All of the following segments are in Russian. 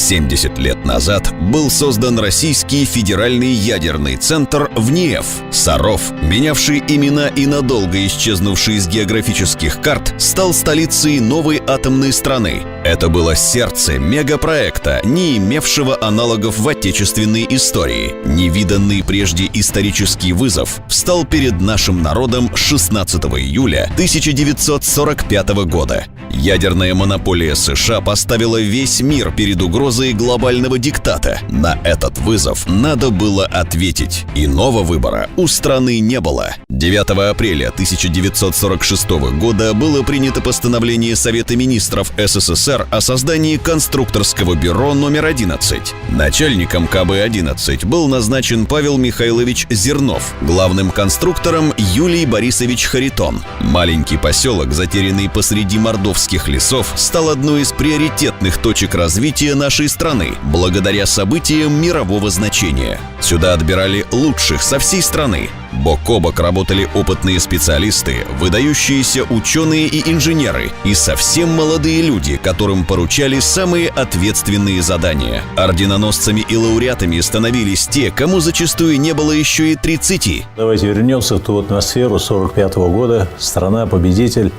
70 лет назад был создан Российский федеральный ядерный центр ВНИЭФ. Саров, менявший имена и надолго исчезнувший с географических карт, стал столицей новой атомной страны. Это было сердце мегапроекта, не имевшего аналогов в отечественной истории. Невиданный прежде исторический вызов встал перед нашим народом 16 июля 1945 года. Ядерная монополия США поставила весь мир перед угрозой глобального диктата. На этот вызов надо было ответить. Иного выбора у страны не было. 9 апреля 1946 года было принято постановление Совета министров СССР о создании конструкторского бюро номер 11. Начальником КБ-11 был назначен Павел Михайлович Зернов, главным конструктором Юлий Борисович Харитон. Маленький поселок, затерянный посреди мордовских лесов, стал одной из приоритетных точек развития нашей страны, благодаря событиям мирового значения. Сюда отбирали лучших со всей страны. Бок о бок работали опытные специалисты, выдающиеся ученые и инженеры, и совсем молодые люди, которым поручали самые ответственные задания. Орденоносцами и лауреатами становились те, кому зачастую не было еще и 30. Давайте вернемся в ту атмосферу 1945 года. Страна-победитель,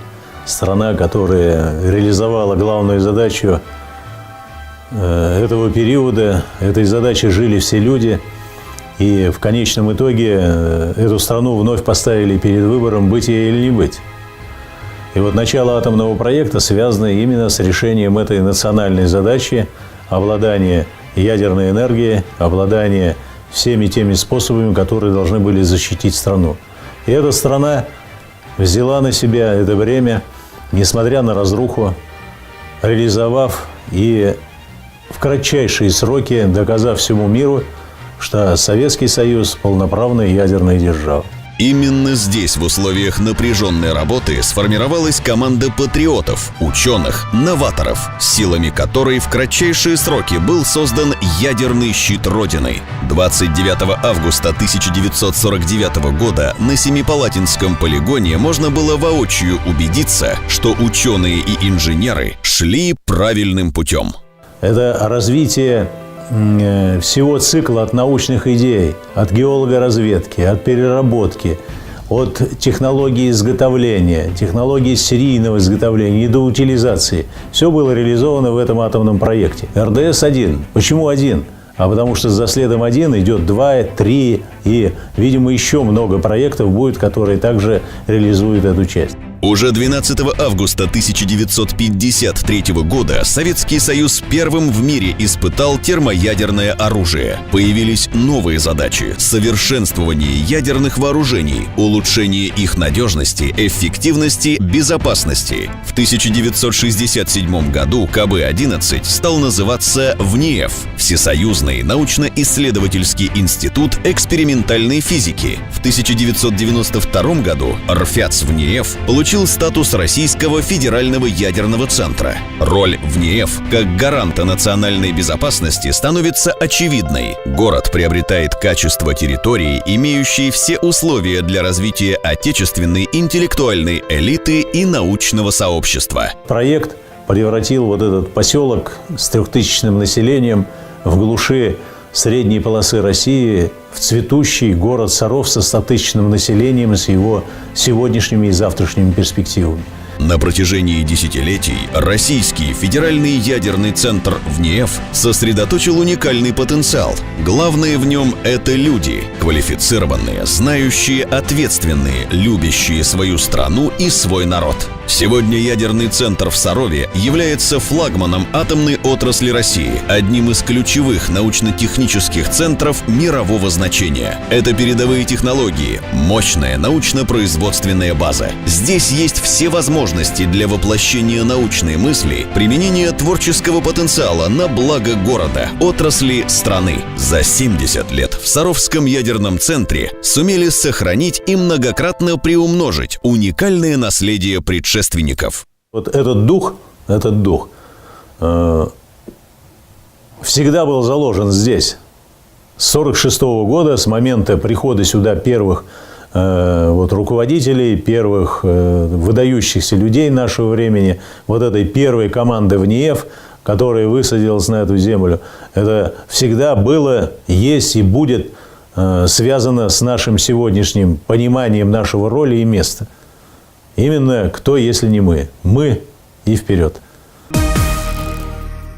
страна, которая реализовала главную задачу этого периода. Этой задачей жили все люди. И в конечном итоге эту страну вновь поставили перед выбором быть ей или не быть. И вот начало атомного проекта связано именно с решением этой национальной задачи обладания ядерной энергией, обладания всеми теми способами, которые должны были защитить страну. И эта страна взяла на себя это бремя, несмотря на разруху, реализовав и в кратчайшие сроки доказав всему миру, что Советский Союз – полноправная ядерная держава. Именно здесь, в условиях напряженной работы, сформировалась команда патриотов, ученых, новаторов, силами которой в кратчайшие сроки был создан ядерный щит Родины. 29 августа 1949 года на Семипалатинском полигоне можно было воочию убедиться, что ученые и инженеры шли правильным путем. Это развитие всего цикла от научных идей, от геологоразведки, от переработки, от технологии изготовления, технологии серийного изготовления и до утилизации. Все было реализовано в этом атомном проекте. РДС-1. Почему один? А потому что за следом один идет 2, 3 и, видимо, еще много проектов будет, которые также реализуют эту часть. Уже 12 августа 1953 года Советский Союз первым в мире испытал термоядерное оружие. Появились новые задачи – совершенствование ядерных вооружений, улучшение их надежности, эффективности, безопасности. В 1967 году КБ-11 стал называться ВНИЭФ – Всесоюзный научно-исследовательский институт экспериментальной физики. В 1992 году РФЯЦ ВНИЭФ получил статус Российского федерального ядерного центра. Роль ВНИЭФ как гаранта национальной безопасности становится очевидной. Город приобретает качество территории, имеющей все условия для развития отечественной интеллектуальной элиты и научного сообщества. Проект превратил вот этот поселок с 3000-ным населением в глуши средней полосы России в цветущий город Саров со 100-тысячным населением, с его сегодняшними и завтрашними перспективами. На протяжении десятилетий Российский федеральный ядерный центр ВНИЭФ сосредоточил уникальный потенциал. Главное в нем – это люди, квалифицированные, знающие, ответственные, любящие свою страну и свой народ. Сегодня ядерный центр в Сарове является флагманом атомной отрасли России, одним из ключевых научно-технических центров мирового значения. Это передовые технологии, мощная научно-производственная база. Здесь есть все возможности для воплощения научной мысли, применения творческого потенциала на благо города, отрасли, страны. За 70 лет в Саровском ядерном центре сумели сохранить и многократно приумножить уникальное наследие предшественников. Вот этот дух всегда был заложен здесь. С 1946 года, с момента прихода сюда первых руководителей, первых выдающихся людей нашего времени, вот этой первой команды ВНИЭФ, которое высадилось на эту землю, это всегда было, есть и будет связано с нашим сегодняшним пониманием нашего роли и места. Именно кто, если не мы? Мы и вперед.